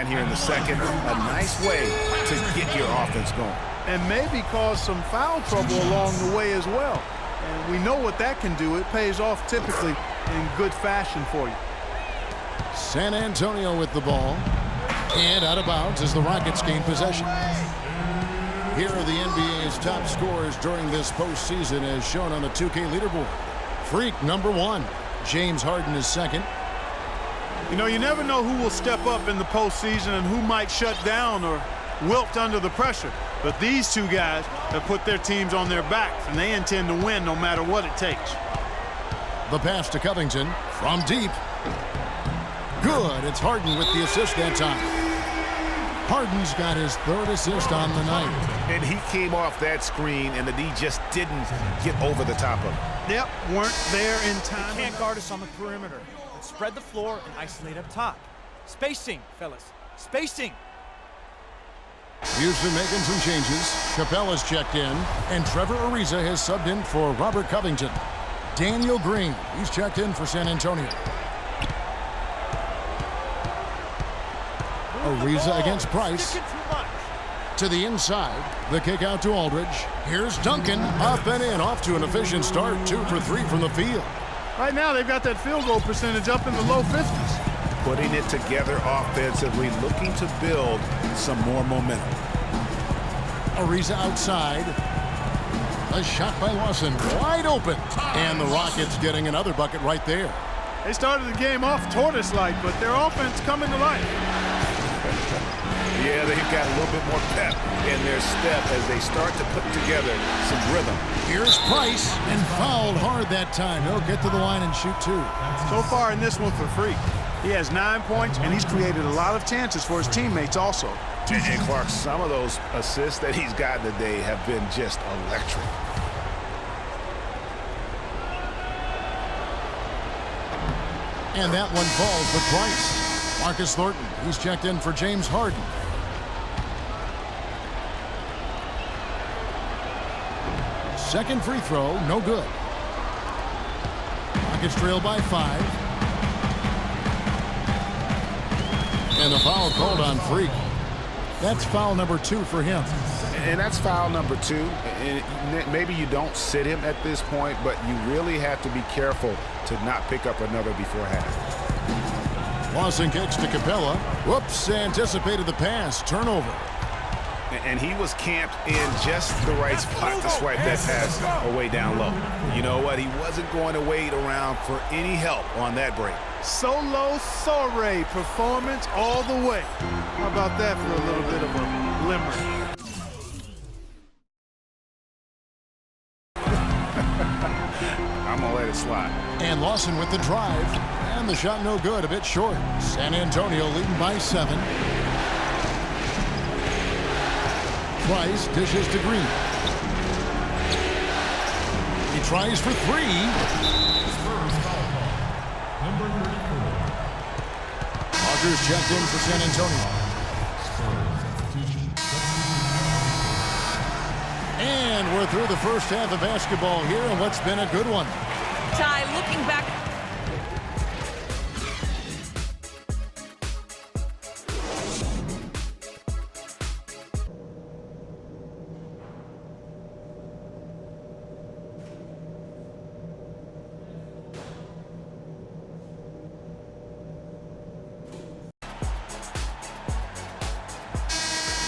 line here in the second. A nice way to get your offense going. And maybe cause some foul trouble along the way as well. And we know what that can do. It pays off typically in good fashion for you. San Antonio with the ball. And out of bounds as the Rockets gain possession. Here are the NBA's top scorers during this postseason as shown on the 2K leaderboard. Freak number 1. James Harden is second. You know, you never know who will step up in the postseason and who might shut down or wilt under the pressure. But these two guys have put their teams on their backs, and they intend to win no matter what it takes. The pass to Covington from deep. Good. It's Harden with the assist that time. Harden's got his 3rd assist on the night. And he came off that screen, and the D just didn't get over the top of it. Yep, weren't there in time. They can't guard us on the perimeter. Let's spread the floor and isolate up top. Spacing, fellas. Spacing. Houston making some changes. Capella's checked in, and Trevor Ariza has subbed in for Robert Covington. Daniel Green, he's checked in for San Antonio. Ariza against Price. To the inside, the kick out to Aldridge. Here's Duncan, up and in, off to an efficient start, 2 for 3 from the field. Right now, they've got that field goal percentage up in the low 50s. Putting it together offensively, looking to build some more momentum. Ariza outside. A shot by Lawson, wide open. And the Rockets getting another bucket right there. They started the game off tortoise-like, but their offense coming to life. Yeah, they've got a little bit more pep in their step as they start to put together some rhythm. Here's Price, and fouled hard that time. He'll get to the line and shoot 2. So far in this one for free. He has 9 points, and he's created a lot of chances for his teammates also. And Clark, some of those assists that he's gotten today have been just electric. And that one falls for Price. Marcus Thornton, he's checked in for James Harden. Second free throw, no good. Rockets trail by 5. And a foul called on Freak. That's foul number 2 for him. And that's foul number 2. And maybe you don't sit him at this point, but you really have to be careful to not pick up another before half. Lawson kicks to Capella. Whoops, anticipated the pass. Turnover. And he was camped in just the right spot to swipe that pass away down low. You know what? He wasn't going to wait around for any help on that break. Solo soiree performance all the way. How about that for a little bit of a glimmer? I'm going to let it slide. And Lawson with the drive. And the shot no good, a bit short. San Antonio leading by 7. Price dishes to Green. He tries for 3. Rogers checked in for San Antonio. And we're through the first half of basketball here, and what's been a good one. Ty, looking back.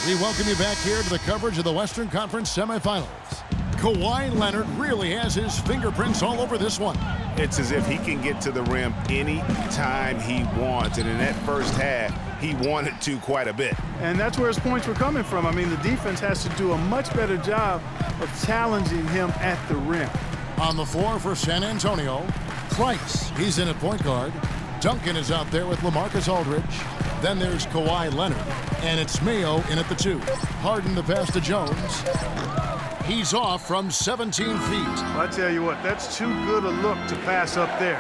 We welcome you back here to the coverage of the Western Conference semifinals. Kawhi Leonard really has his fingerprints all over this one. It's as if he can get to the rim any time he wants. And in that first half, he wanted to quite a bit. And that's where his points were coming from. I mean, the defense has to do a much better job of challenging him at the rim. On the floor for San Antonio, Price, he's in at point guard. Duncan is out there with LaMarcus Aldridge. Then there's Kawhi Leonard. And it's Mayo in at the 2. Harden the pass to Jones. He's off from 17 feet. Well, I tell you what, that's too good a look to pass up there.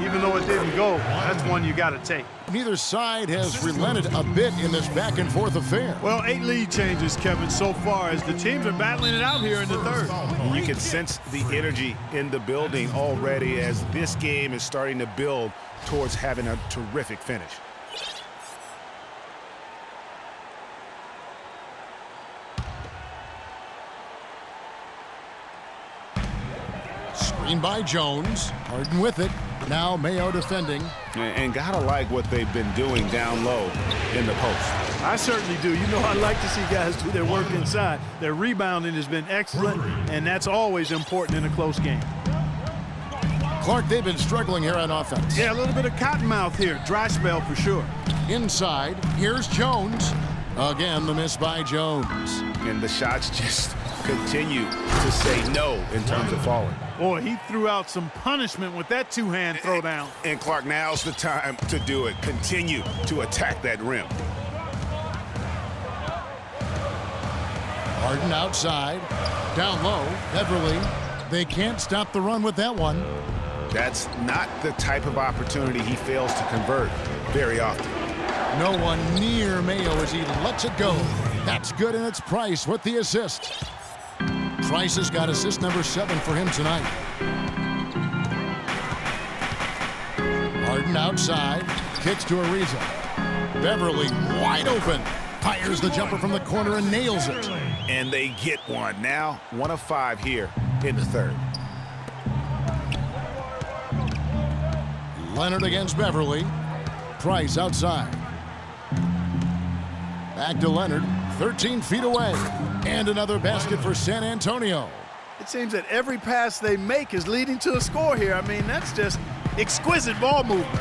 Even though it didn't go, that's one you got to take. Neither side has relented a bit in this back-and-forth affair. Well, 8 lead changes, Kevin, so far as the teams are battling it out here in the third. You can sense the energy in the building already as this game is starting to build towards having a terrific finish. Screen by Jones. Harden with it. Now Mayo defending. And gotta like what they've been doing down low in the post. I certainly do. You know, I like to see guys do their work inside. Their rebounding has been excellent, and that's always important in a close game. Clark, they've been struggling here on offense. Yeah, a little bit of cottonmouth here. Dry spell for sure. Inside, here's Jones. Again, the miss by Jones. And the shots just continue to say no in terms of falling. Boy, he threw out some punishment with that two-hand throwdown. And Clark, now's the time to do it. Continue to attack that rim. Harden outside. Down low, Beverly. They can't stop the run with that one. That's not the type of opportunity he fails to convert very often. No one near Mayo as he lets it go. That's good, and it's Price with the assist. Price has got assist number 7 for him tonight. Harden outside. Kicks to Ariza. Beverly wide open. Fires the jumper from the corner and nails it. And they get one. Now 1 of 5 here in the third. Leonard against Beverly. Price outside. Back to Leonard. 13 feet away. And another basket for San Antonio. It seems that every pass they make is leading to a score here. I mean, that's just exquisite ball movement.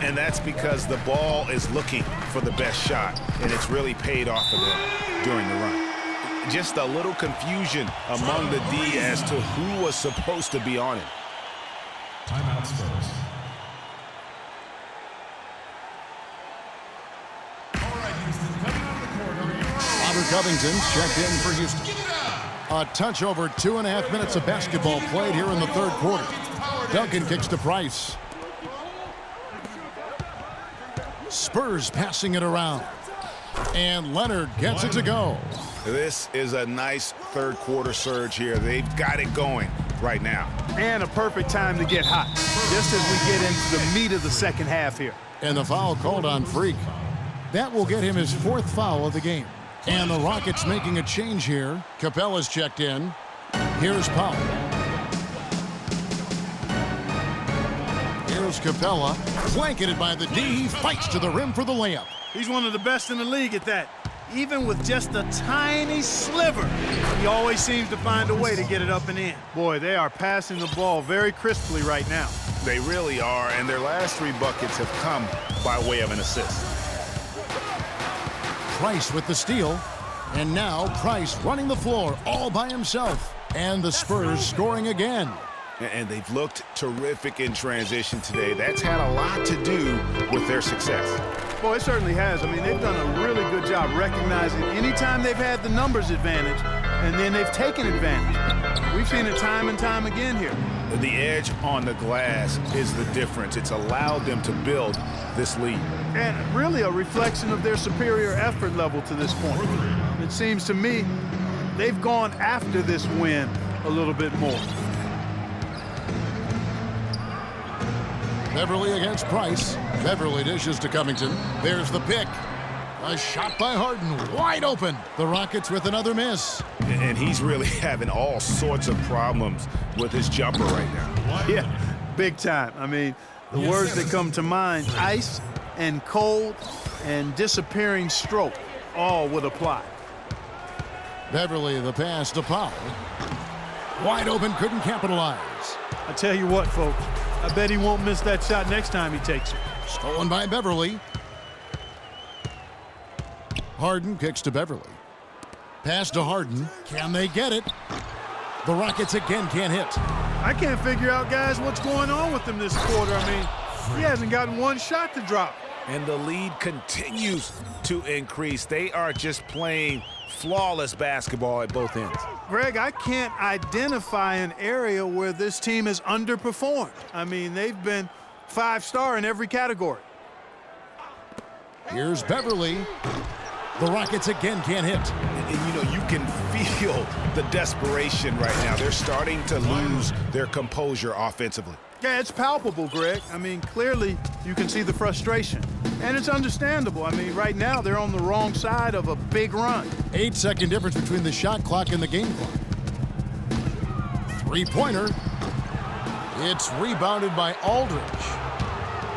And that's because the ball is looking for the best shot, and it's really paid off for them during the run. Just a little confusion among the D as to who was supposed to be on it. Timeout Spurs. All right, Houston, coming out of the corner. Robert Covington's checked in for Houston. A touch over 2.5 minutes of basketball played here in the third quarter. Duncan kicks to Price. Spurs passing it around. And Leonard gets it to go. This is a nice third quarter surge here. They've got it going right now. And a perfect time to get hot, just as we get into the meat of the second half here. And the foul called on Freak. That will get him his 4th foul of the game. And the Rockets making a change here. Capella's checked in. Here's Powell. Here's Capella. Blanketed by the D. He fights to the rim for the layup. He's one of the best in the league at that. Even with just a tiny sliver, he always seems to find a way to get it up and in. Boy, they are passing the ball very crisply right now. They really are, and their last 3 buckets have come by way of an assist. Price with the steal. And now Price running the floor all by himself. And the Spurs scoring again. And they've looked terrific in transition today. That's had a lot to do with their success. Boy, it certainly has. I mean, they've done a really good job recognizing anytime they've had the numbers advantage, and then they've taken advantage. We've seen it time and time again here. The edge on the glass is the difference. It's allowed them to build this lead. And really a reflection of their superior effort level to this point. It seems to me they've gone after this win a little bit more. Beverly against Price. Beverly dishes to Covington. There's the pick. A shot by Harden, wide open. The Rockets with another miss. And he's really having all sorts of problems with his jumper right now. Yeah, big time. I mean, the words that come to mind, ice and cold and disappearing stroke, all would apply. Beverly the pass to Powell. Wide open, couldn't capitalize. I tell you what, folks, I bet he won't miss that shot next time he takes it. Stolen by Beverly. Harden kicks to Beverly. Pass to Harden. Can they get it? The Rockets again can't hit. I can't figure out, guys, what's going on with him this quarter. I mean, he hasn't gotten one shot to drop. And the lead continues to increase. They are just playing flawless basketball at both ends. Greg, I can't identify an area where this team has underperformed. I mean, they've been 5-star in every category. Here's Beverly. The Rockets again can't hit. And you know, you can feel the desperation right now. They're starting to lose their composure offensively. Yeah, it's palpable, Greg. I mean, clearly you can see the frustration. And it's understandable. I mean, right now they're on the wrong side of a big run. 8-second difference between the shot clock and the game clock. Three-pointer. It's rebounded by Aldridge.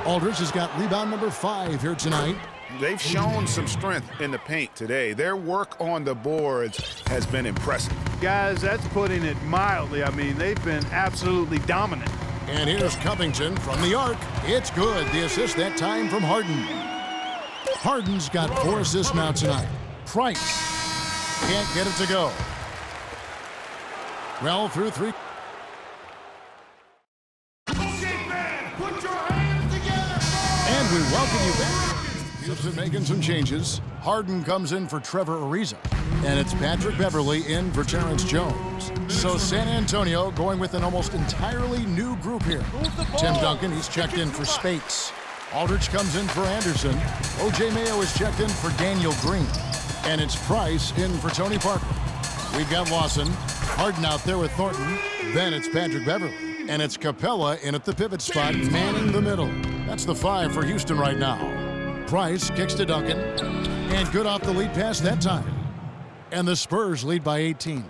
Aldridge has got rebound number 5 here tonight. They've shown some strength in the paint today. Their work on the boards has been impressive. Guys, that's putting it mildly. I mean, they've been absolutely dominant. And here's Covington from the arc. It's good. The assist that time from Harden. Harden's got 4 assists now tonight. Price can't get it to go. Well, through 3. And we welcome you back. Houston making some changes. Harden comes in for Trevor Ariza. And it's Patrick Beverley in for Terrence Jones. So San Antonio going with an almost entirely new group here. Tim Duncan, he's checked in for Spates. Aldridge comes in for Anderson. O.J. Mayo is checked in for Daniel Green. And it's Price in for Tony Parker. We've got Lawson. Harden out there with Thornton. Then it's Patrick Beverley. And it's Capella in at the pivot spot, manning the middle. That's the 5 for Houston right now. Price kicks to Duncan. And good off the lead pass that time. And the Spurs lead by 18.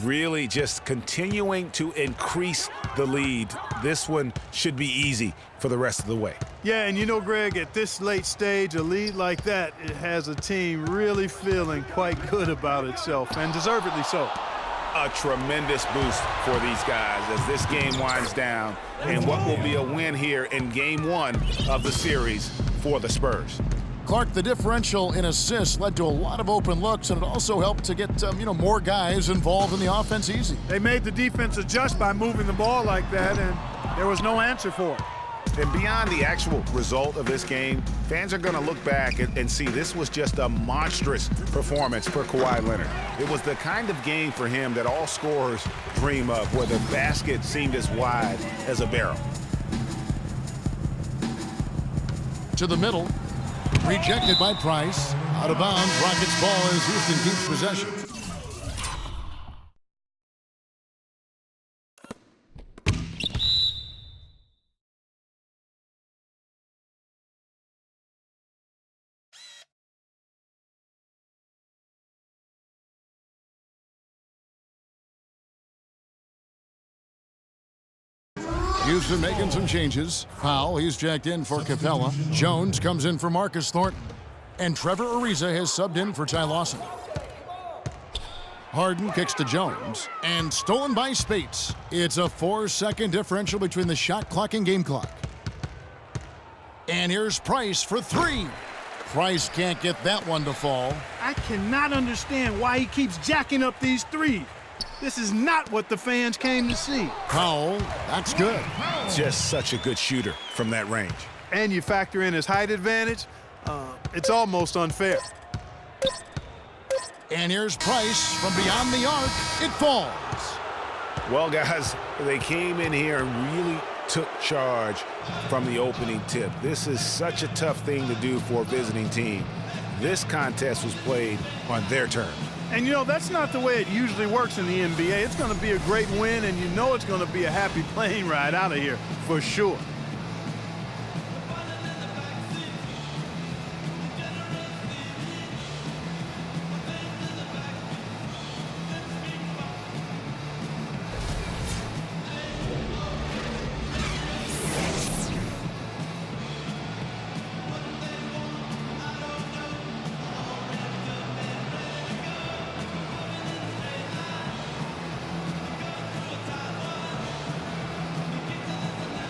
Really just continuing to increase the lead. This one should be easy for the rest of the way. Yeah, and you know, Greg, at this late stage, a lead like that, it has a team really feeling quite good about itself, and deservedly so. A tremendous boost for these guys as this game winds down and what will be a win here in Game 1 of the series for the Spurs. Clark, the differential in assists led to a lot of open looks, and it also helped to get more guys involved in the offense easy. They made the defense adjust by moving the ball like that, and there was no answer for it. And beyond the actual result of this game, fans are going to look back and see this was just a monstrous performance for Kawhi Leonard. It was the kind of game for him that all scorers dream of, where the basket seemed as wide as a barrel. To the middle. Rejected by Price. Out of bounds. Rockets ball as Houston keeps possession. Houston making some changes. Powell, he's jacked in for Capella. Jones comes in for Marcus Thornton. And Trevor Ariza has subbed in for Ty Lawson. Harden kicks to Jones. And stolen by Spates. It's a 4-second differential between the shot clock and game clock. And here's Price for 3. Price can't get that one to fall. I cannot understand why he keeps jacking up these threes. This is not what the fans came to see. Powell, that's good. Just such a good shooter from that range. And you factor in his height advantage, it's almost unfair. And here's Price from beyond the arc. It falls. Well, guys, they came in here and really took charge from the opening tip. This is such a tough thing to do for a visiting team. This contest was played on their terms. And, you know, that's not the way it usually works in the NBA. It's going to be a great win, and you know it's going to be a happy plane ride out of here for sure.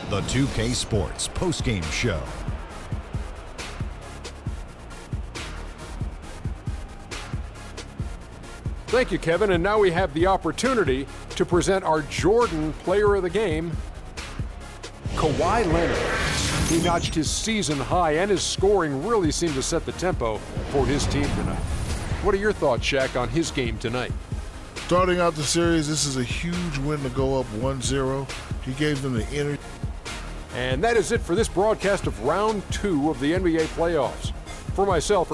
The 2K Sports postgame show. Thank you, Kevin. And now we have the opportunity to present our Jordan Player of the Game, Kawhi Leonard. He notched his season high, and his scoring really seemed to set the tempo for his team tonight. What are your thoughts, Shaq, on his game tonight? Starting out the series, this is a huge win to go up 1-0. He gave them the energy. And that is it for this broadcast of Round 2 of the NBA playoffs. For myself,